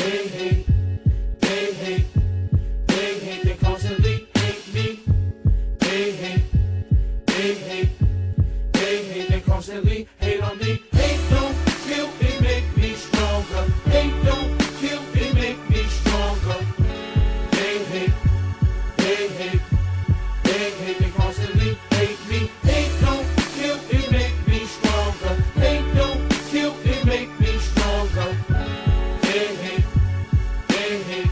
They hate, they hate, they hate, they constantly hate me. They hate, they hate, they hate, they constantly hate on me. Hate don't kill, it make me stronger. Hate don't kill, it make me stronger. They hate, they hate, they hate, they constantly hate me. Hate don't kill, it make me stronger. Hate don't kill, it make me stronger. They hate, they hate,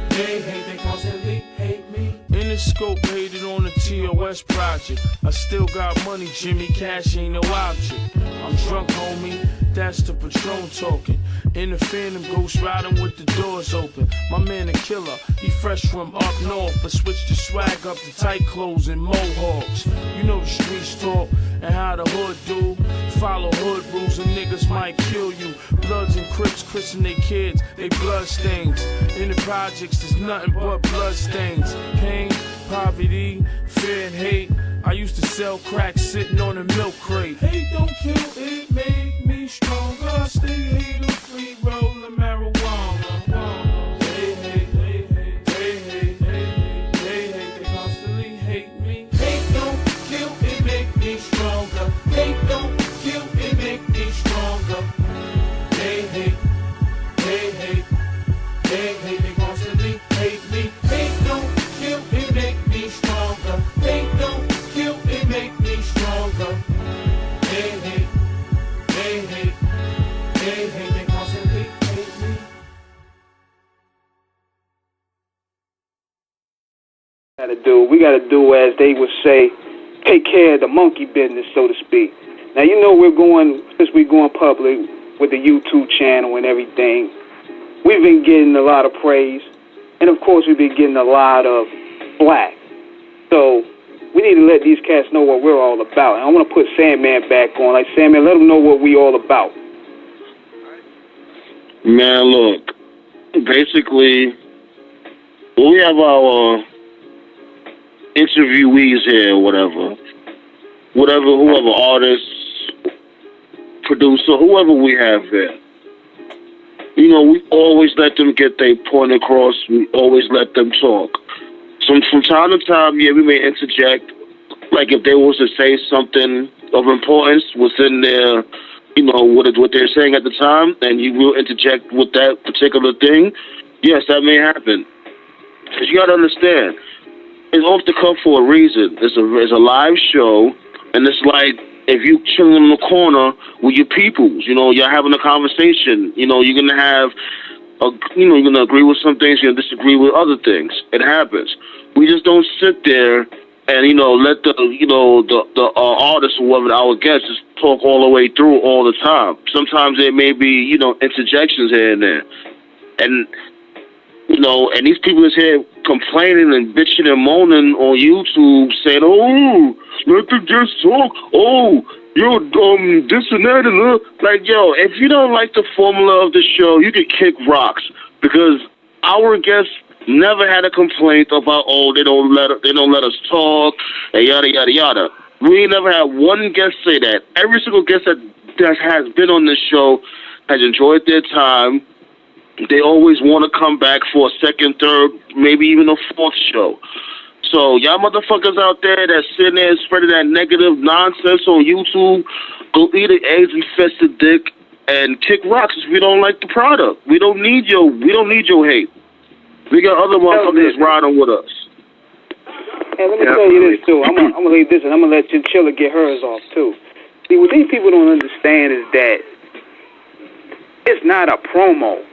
they hate, they constantly hate me. In the scope, hated on the TOS project. I still got money, Jimmy, cash ain't no object. I'm drunk, homie, that's the Patron talking. In the Phantom, ghost riding with the doors open. My man a killer, he fresh from up north, but switched the swag up to tight clothes and mohawks. You know the streets talk and how the hood do. Follow hood rules and niggas might kill you. Bloods and Crips christen their kids, they blood stains. In the projects, there's nothing but blood stains. Pain, poverty, fear and hate. I used to sell crack sitting on a milk crate. Hate don't kill, it made me stronger. I stay hater free, rolling marijuana. They hate, they hate, they hate, they hate, they hate, they constantly hate me. Hate don't kill, it make me stronger. Hate don't kill, it make me stronger. They hate, they hate, they hate, they constantly hate me. Hate don't kill, it make me stronger. Hate don't kill, it make me stronger. They hate, they hate, they hate, they constantly hate me. We gotta do as they would say, take care of the monkey business, so to speak. Now you know since we're going public with the YouTube channel and everything, we've been getting a lot of praise, and of course we've been getting a lot of flack. So we need to let these cats know what we're all about. And I want to put Sandman back on. Like, Sandman, let them know what we all about. Man, look, basically, we have our interviewees here, whoever artist, producer, whoever we have here. You know, we always let them get their point across. We always let them talk. So from time to time, yeah, we may interject. Like if they was to say something of importance within their, you know, what they're saying at the time, and you will interject with that particular thing, yes, that may happen. Because you got to understand, it's off the cuff for a reason. It's a live show, and it's like if you chilling in the corner with your peoples, you know, you're having a conversation. You know, you're gonna have, you're gonna agree with some things, you're gonna disagree with other things. It happens. We just don't sit there and let the artist or whoever our guest just talk all the way through all the time. Sometimes there may be interjections here and there, and and these people is here complaining and bitching and moaning on YouTube, saying, "Oh, let the guest talk. Oh, yo, this and that and that." Like, yo, if you don't like the formula of the show, you can kick rocks, because our guests never had a complaint about, oh, they don't let us talk and yada yada yada. We never had one guest say that. Every single guest that has been on this show has enjoyed their time. They always want to come back for a second, third, maybe even a fourth show. So y'all motherfuckers out there that's sitting there spreading that negative nonsense on YouTube, go eat an AIDS-infested dick and kick rocks if we don't like the product. We don't need your hate. We got other motherfuckers riding with us. Hey, let me tell you this too. I'm gonna leave this, and I'm gonna let Chinchilla get hers off too. See, what these people don't understand is that it's not a promo.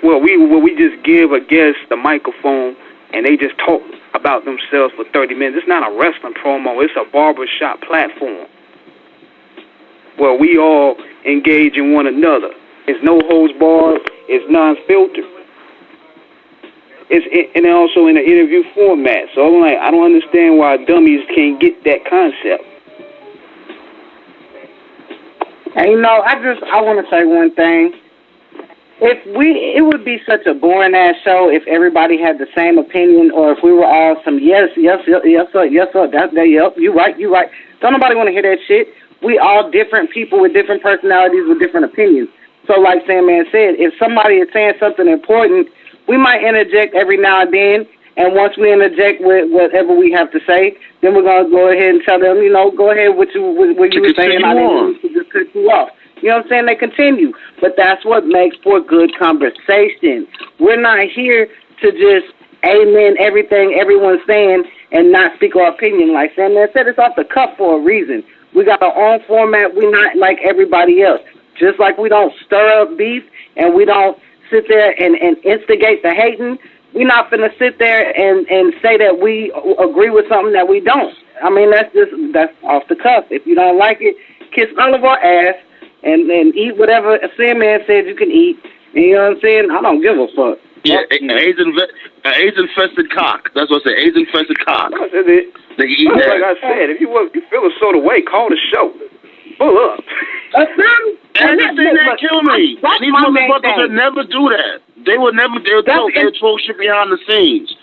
Well, we just give a guest the microphone and they just talk about themselves for 30 minutes. It's not a wrestling promo. It's a barbershop platform where we all engage in one another. It's no holds barred. It's non-filtered. And also in an interview format. So I'm like, I don't understand why dummies can't get that concept. And I want to say one thing. It would be such a boring ass show if everybody had the same opinion, or if we were all some yes sir, yep, you right. Don't nobody want to hear that shit. We all different people with different personalities with different opinions. So like Sandman said, if somebody is saying something important, we might interject every now and then. And once we interject with whatever we have to say, then we're going to go ahead and tell them, go ahead with what you were saying. I didn't just cut you off. You know what I'm saying? They continue. But that's what makes for good conversation. We're not here to just amen everything everyone's saying and not speak our opinion. Like Sandman said, it's off the cuff for a reason. We got our own format. We're not like everybody else. Just like we don't stir up beef and we don't sit there and instigate the hating, we're not going to sit there and say that we agree with something that we don't. I mean, that's off the cuff. If you don't like it, kiss all of our ass and eat whatever a Sandman said you can eat. And you know what I'm saying? I don't give a fuck. Yeah, AIDS-infested cock. That's what I say. AIDS-infested cock. That's it. They can eat that. Like I said, if you feel a sort of way, call the show. Pull up. And this thing that kill me. These motherfuckers would never do that. They would never. They'll throw shit behind the scenes.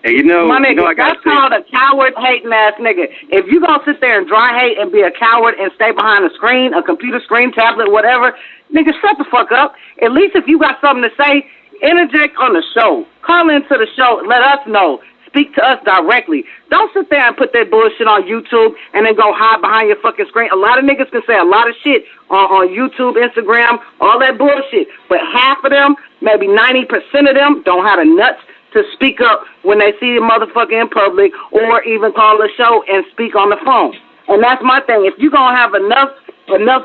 And my nigga, that's called a coward hating ass nigga. If you gonna sit there and dry hate and be a coward and stay behind a screen, a computer screen, tablet, whatever, nigga, shut the fuck up. At least if you got something to say, interject on the show. Call into the show. Let us know. Speak to us directly. Don't sit there and put that bullshit on YouTube and then go hide behind your fucking screen. A lot of niggas can say a lot of shit on YouTube, Instagram, all that bullshit. But half of them, maybe 90% of them, don't have the nuts to speak up when they see a motherfucker in public or even call a show and speak on the phone. And that's my thing. If you're going to have enough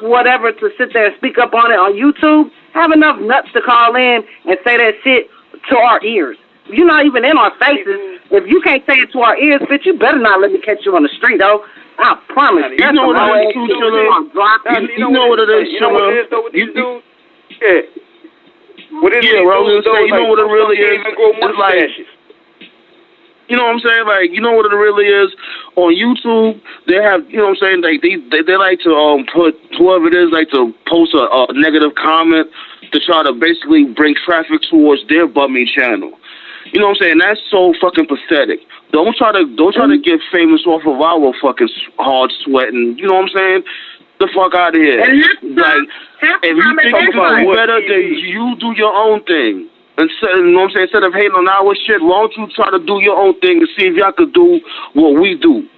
whatever to sit there and speak up on it on YouTube, have enough nuts to call in and say that shit to our ears. You're not even in our faces. If you can't say it to our ears, bitch, you better not let me catch you on the street, though. I promise. You know what it is, too, Chilla? You know what it is, You know what it is, though, with these dudes? Yeah. What is yeah, well, I was going to say, you know what it really is? It's like, you know what I'm saying? Like, you know what it really is? On YouTube, they have, you know what I'm saying? Like, they like to put, whoever it is, like to post a negative comment to try to basically bring traffic towards their bummy channel. You know what I'm saying? That's so fucking pathetic. Don't try to get famous off of our fucking hard sweating. You know what I'm saying? The fuck out of here. Like, if you think you can do better, then you do your own thing. And you know what I'm saying? Instead of hating on our shit, why don't you try to do your own thing and see if y'all could do what we do?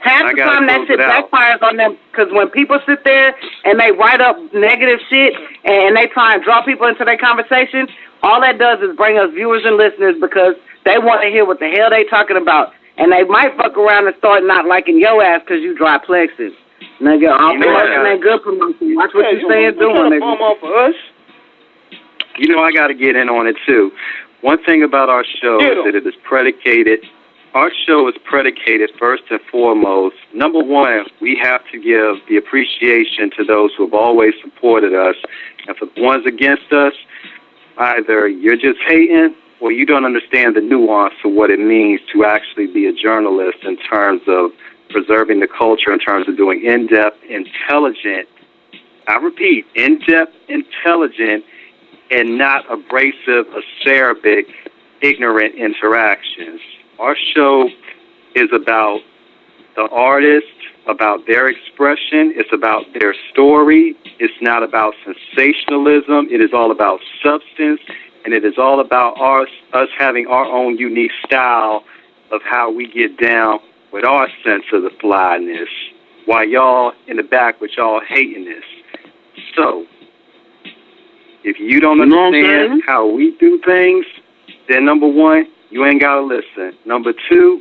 Half the time that shit backfires on them, because when people sit there and they write up negative shit and they try and draw people into their conversation, all that does is bring us viewers and listeners because they want to hear what the hell they talking about. And they might fuck around and start not liking your ass because you dry plexus. Nigga, all promotion ain't good promotion. Watch what you saying doing, nigga. Off for us? You know, I got to get in on it, too. One thing about our show is that it is predicated. Our show is predicated first and foremost. Number one, we have to give the appreciation to those who have always supported us. And for the ones against us, either you're just hating or you don't understand the nuance of what it means to actually be a journalist in terms of preserving the culture, in terms of doing in-depth, intelligent, I repeat, in-depth, intelligent, and not abrasive, acerbic, ignorant interactions. Our show is about the artist, about their expression. It's about their story. It's not about sensationalism. It is all about substance, and it is all about us having our own unique style of how we get down with our sense of the flyness, while y'all in the back with y'all hating this. So, if you don't understand how we do things, then number one, you ain't got to listen. Number two,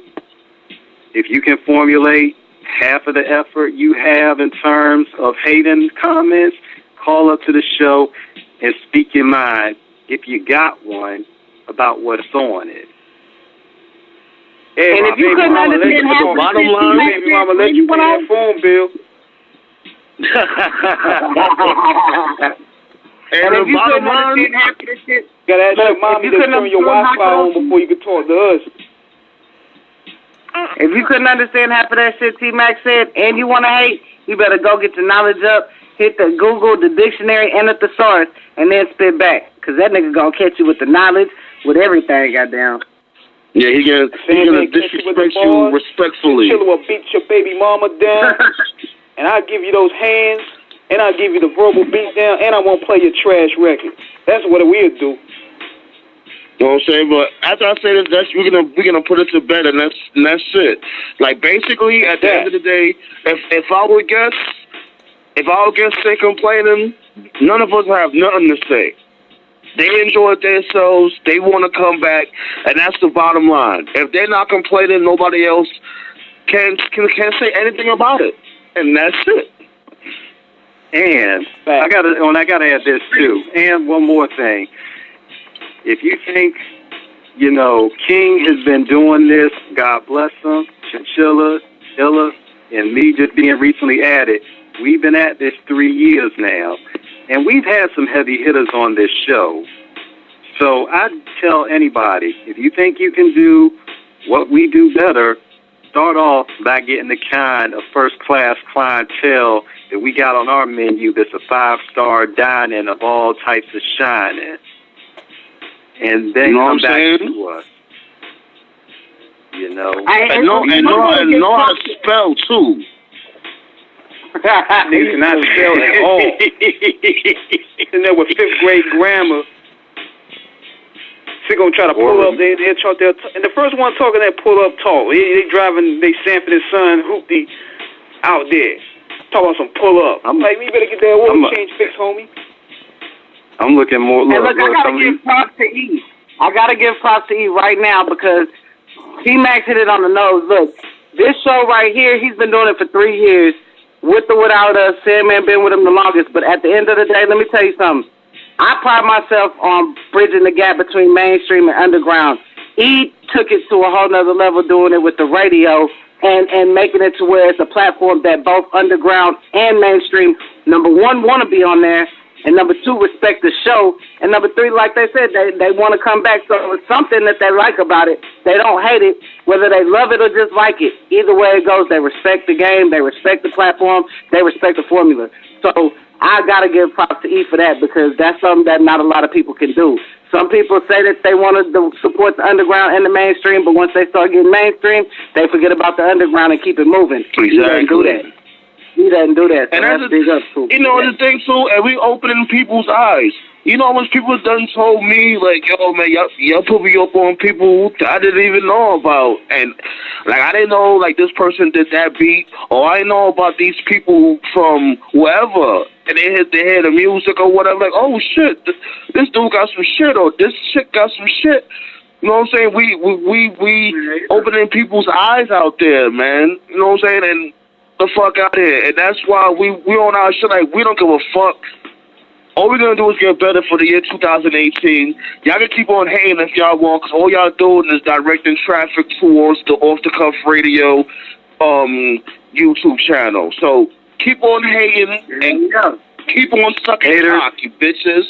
if you can formulate half of the effort you have in terms of hating comments, call up to the show and speak your mind, if you got one, about what's on it. Hey, and if you couldn't understand half of the line, baby mama, let you pay that phone bill. And if you couldn't understand half of this shit, you gotta ask your mommy to turn your Wi-Fi on before you can talk to us. If you couldn't understand half of that shit T-Mac said, and you want to hate, you better go get your knowledge up, hit the Google, the dictionary, and the thesaurus, and then spit back. Because that nigga gonna catch you with the knowledge, with everything, goddamn. Yeah, he gonna disrespect you respectfully. Chilla will beat your baby mama down, and I'll give you those hands and I'll give you the verbal beatdown, and I won't play your trash record. That's what we'll do. You know what I'm saying? But after I say this, we're gonna put it to bed, and that's it. Like basically, at the end of the day, if our guests say complaining, none of us have nothing to say. They enjoyed themselves. They want to come back, and that's the bottom line. If they're not complaining, nobody else can say anything about it, and that's it. And I gotta add this too. And one more thing. If you think, King has been doing this, God bless him, Chinchilla, Illa, and me just being recently added, we've been at this 3 years now, and we've had some heavy hitters on this show. So I tell anybody, if you think you can do what we do better, start off by getting the kind of first-class clientele that we got on our menu that's a 5-star dining of all types of shining. And then come back to us. And know how to spell, too. Niggas cannot spell at all. And there with 5th grade grammar. They're going to try to pull up. And the first one talking that pull up talk. They driving, they Sanford and Son hoopty out there. Talking about some pull up. I'm like, you better get that oil change fixed, homie. I'm looking more. Look, I gotta give props to E. I gotta give props to E right now because T-Max hit it on the nose. Look, this show right here, he's been doing it for 3 years, with or without us. Sandman been with him the longest. But at the end of the day, let me tell you something. I pride myself on bridging the gap between mainstream and underground. E took it to a whole nother level doing it with the radio and making it to where it's a platform that both underground and mainstream, number one, want to be on there. And number 2, respect the show. And number 3, like they said, they want to come back. So it's something that they like about it. They don't hate it, whether they love it or just like it. Either way it goes, they respect the game, they respect the platform, they respect the formula. So I got to give props to E for that because that's something that not a lot of people can do. Some people say that they want to support the underground and the mainstream, but once they start getting mainstream, they forget about the underground and keep it moving. Exactly. He doesn't do that. He doesn't do that. So and that's big up too. The thing too, and we opening people's eyes. How much people done told me, like, yo, man, y'all put me up on people I didn't even know about. And, like, I didn't know, like, this person did that beat, or I didn't know about these people from wherever. And they hear the music or whatever, like, oh, shit, this dude got some shit, or this chick got some shit. You know what I'm saying? We opening people's eyes out there, man. You know what I'm saying? And the fuck out here. And that's why we on our shit like we don't give a fuck. All we're going to do is get better for the year 2018. Y'all can keep on hating if y'all want, because all y'all doing is directing traffic towards the Off the Cuff Radio YouTube channel. So keep on hating and keep on sucking cock, you bitches.